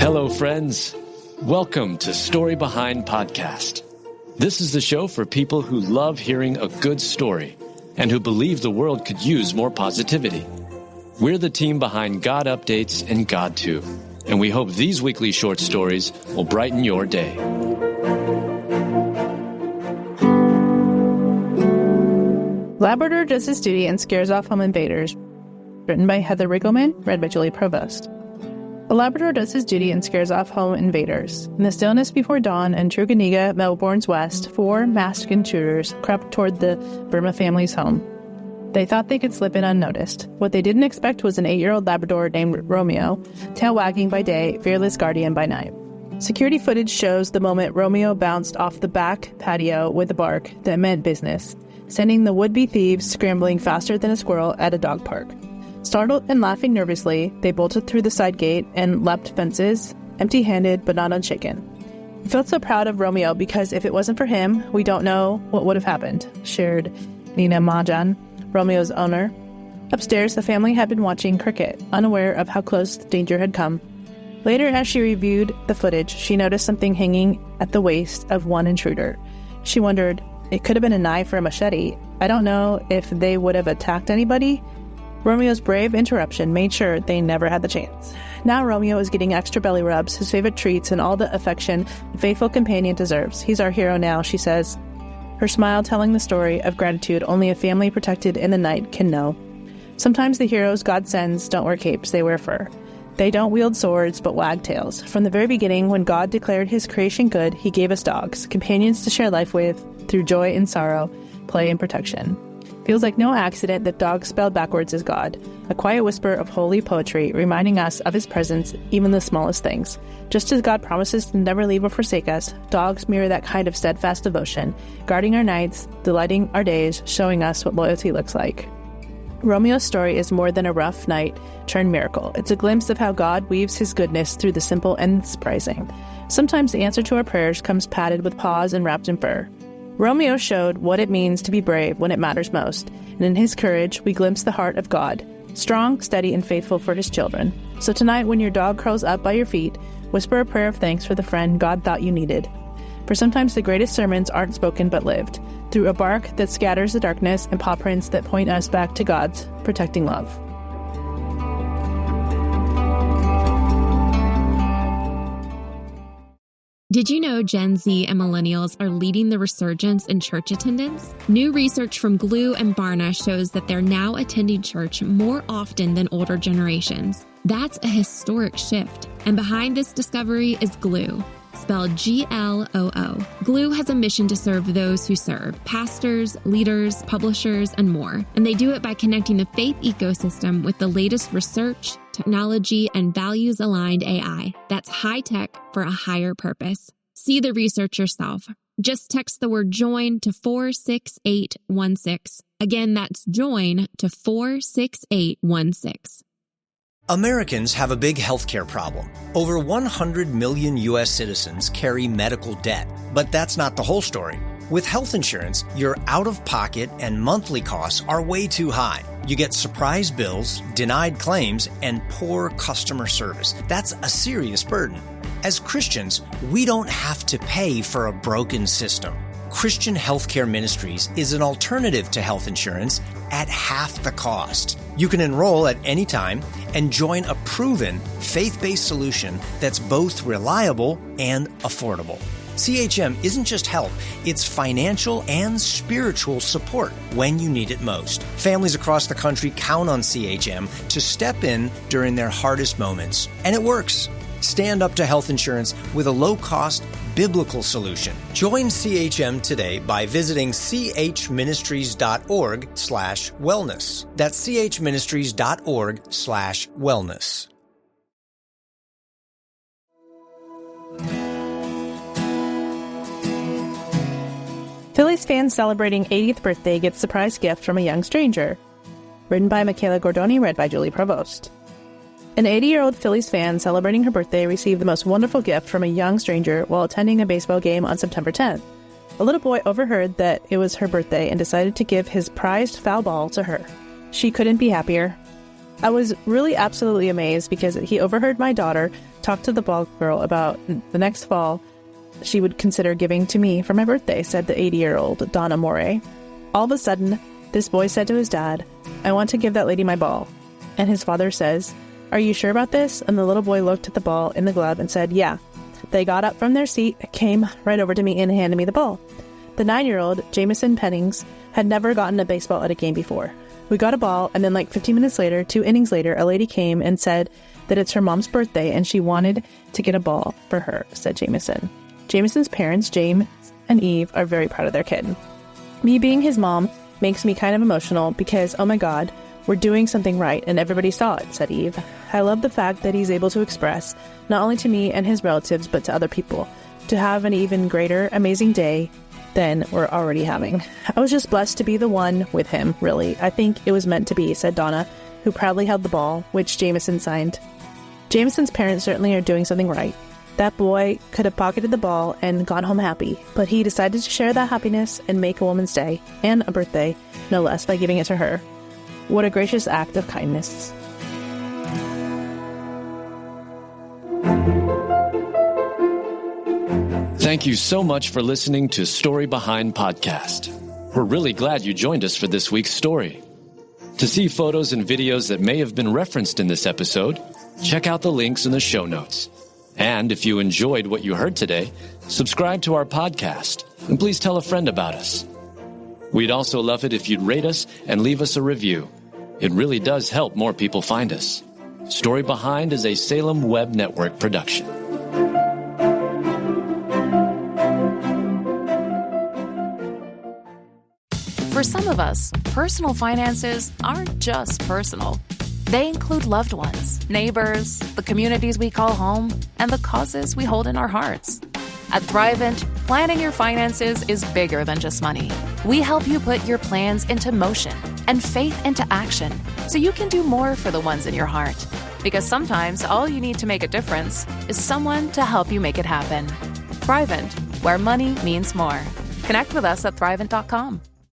Hello, friends. Welcome to Story Behind Podcast. This is the show for people who love hearing a good story and who believe the world could use more positivity. We're the team behind GodUpdates and God2, and we hope these weekly short stories will brighten your day. Labrador does his duty and scares off home invaders. Written by Heather Riggleman, read by Julie Provost. A Labrador does his duty and scares off home invaders. In the stillness before dawn in Truganina, Melbourne's west, 4 masked intruders crept toward the Verma family's home. They thought they could slip in unnoticed. What they didn't expect was an 8-year-old Labrador named Romeo, tail wagging by day, fearless guardian by night. Security footage shows the moment Romeo bounced off the back patio with a bark that meant business, sending the would-be thieves scrambling faster than a squirrel at a dog park. Startled and laughing nervously, they bolted through the side gate and leapt fences, empty-handed but not unshaken. We felt so proud of Romeo because if it wasn't for him, we don't know what would have happened, shared Nina Majan, Romeo's owner. Upstairs, the family had been watching cricket, unaware of how close the danger had come. Later, as she reviewed the footage, she noticed something hanging at the waist of one intruder. She wondered, it could have been a knife or a machete. I don't know if they would have attacked anybody. Romeo's brave interruption made sure they never had the chance. Now Romeo is getting extra belly rubs, his favorite treats, and all the affection a faithful companion deserves. He's our hero now, she says, her smile telling the story of gratitude only a family protected in the night can know. Sometimes the heroes God sends don't wear capes, they wear fur. They don't wield swords, but wag tails. From the very beginning, when God declared his creation good, he gave us dogs, companions to share life with through joy and sorrow, play and protection. Feels like no accident that dogs spelled backwards is God, a quiet whisper of holy poetry reminding us of his presence, even the smallest things. Just as God promises to never leave or forsake us, dogs mirror that kind of steadfast devotion, guarding our nights, delighting our days, showing us what loyalty looks like. Romeo's story is more than a rough night turned miracle. It's a glimpse of how God weaves his goodness through the simple and surprising. Sometimes the answer to our prayers comes padded with paws and wrapped in fur. Romeo showed what it means to be brave when it matters most, and in his courage, we glimpse the heart of God, strong, steady, and faithful for his children. So tonight, when your dog curls up by your feet, whisper a prayer of thanks for the friend God thought you needed. For sometimes the greatest sermons aren't spoken but lived, through a bark that scatters the darkness and paw prints that point us back to God's protecting love. Did you know Gen Z and millennials are leading the resurgence in church attendance? New research from Glue and Barna shows that they're now attending church more often than older generations. That's a historic shift. And behind this discovery is Glue, spelled Gloo. Glue has a mission to serve those who serve, pastors, leaders, publishers, and more. And they do it by connecting the faith ecosystem with the latest research, technology, and values-aligned AI. That's high tech for a higher purpose. See the research yourself. Just text the word JOIN to 46816. Again, that's JOIN to 46816. Americans have a big healthcare problem. Over 100 million U.S. citizens carry medical debt. But that's not the whole story. With health insurance, your out-of-pocket and monthly costs are way too high. You get surprise bills, denied claims, and poor customer service. That's a serious burden. As Christians, we don't have to pay for a broken system. Christian Healthcare Ministries is an alternative to health insurance at half the cost. You can enroll at any time and join a proven, faith-based solution that's both reliable and affordable. CHM isn't just help, it's financial and spiritual support when you need it most. Families across the country count on CHM to step in during their hardest moments, and it works. Stand up to health insurance with a low-cost, biblical solution. Join CHM today by visiting chministries.org/wellness. That's chministries.org/wellness. Phillies fans celebrating 80th birthday get surprise gift from a young stranger. Written by Michaela Gordoni, read by Julie Provost. An 80-year-old Phillies fan celebrating her birthday received the most wonderful gift from a young stranger while attending a baseball game on September 10th. A little boy overheard that it was her birthday and decided to give his prized foul ball to her. She couldn't be happier. I was really absolutely amazed because he overheard my daughter talk to the ball girl about the next fall she would consider giving to me for my birthday, said the 80-year-old Donna Moray. All of a sudden, this boy said to his dad, "I want to give that lady my ball." And his father says, "Are you sure about this?" And the little boy looked at the ball in the glove and said, "Yeah." They got up from their seat, came right over to me and handed me the ball. The 9-year-old, Jameson Pennings, had never gotten a baseball at a game before. We got a ball, and then like 15 minutes later, 2 innings later, a lady came and said that it's her mom's birthday and she wanted to get a ball for her, said Jameson. Jameson's parents, James and Eve, are very proud of their kid. Me being his mom makes me kind of emotional because, oh my God, we're doing something right and everybody saw it, said Eve. I love the fact that he's able to express, not only to me and his relatives, but to other people, to have an even greater, amazing day than we're already having. I was just blessed to be the one with him, really. I think it was meant to be, said Donna, who proudly held the ball, which Jameson signed. Jameson's parents certainly are doing something right. That boy could have pocketed the ball and gone home happy, but he decided to share that happiness and make a woman's day, and a birthday, no less, by giving it to her. What a gracious act of kindness. Thank you so much for listening to Story Behind Podcast. We're really glad you joined us for this week's story. To see photos and videos that may have been referenced in this episode, check out the links in the show notes. And if you enjoyed what you heard today, subscribe to our podcast, and please tell a friend about us. We'd also love it if you'd rate us and leave us a review. It really does help more people find us. Story Behind is a Salem Web Network production. For some of us, personal finances aren't just personal. They include loved ones, neighbors, the communities we call home, and the causes we hold in our hearts. At Thrivent, planning your finances is bigger than just money. We help you put your plans into motion and faith into action so you can do more for the ones in your heart. Because sometimes all you need to make a difference is someone to help you make it happen. Thrivent, where money means more. Connect with us at Thrivent.com.